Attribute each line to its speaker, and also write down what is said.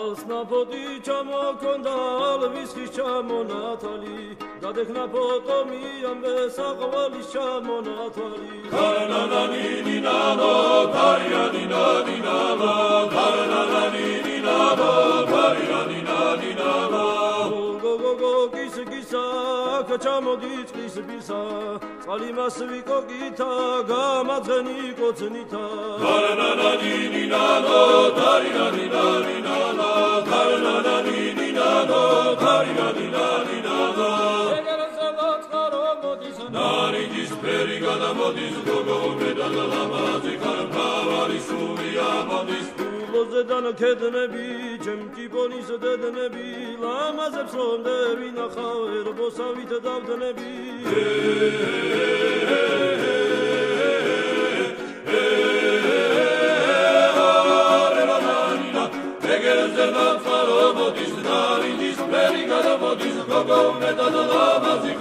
Speaker 1: ალსნაფოდი ჩამოქონდა ალვისხის ჩამონათალი გადექნა ფოტომი ამბე საყვალის ჩამონათალი
Speaker 2: ქარნანანინინანო ქარიანინანინანო ქარნანანინინანო ქარიანინანინანო
Speaker 1: გოგოგოგოგისგისა ჩამოდი წყლის ბისა წყალი მას ვიკოგითა გამაძღენი კოცნითა
Speaker 2: ქარნანანინინანო ქარიანინანინანო ქარნანანინინანო ქარიანინანინანო ნარიჯის ფერი გადამოდის გოგო მედალა ლამაზი ქარფავარი სულია მოდის
Speaker 1: ულოზედან ქედნები ჩემკიპონის დედნები ლამაზებს რომ დევინახავ ერბოსავით დავდნები
Speaker 2: ეგერზე ნაცარო მოდის ნარიჯის ფერი გადამოდის გოგო მედალა ლამაზი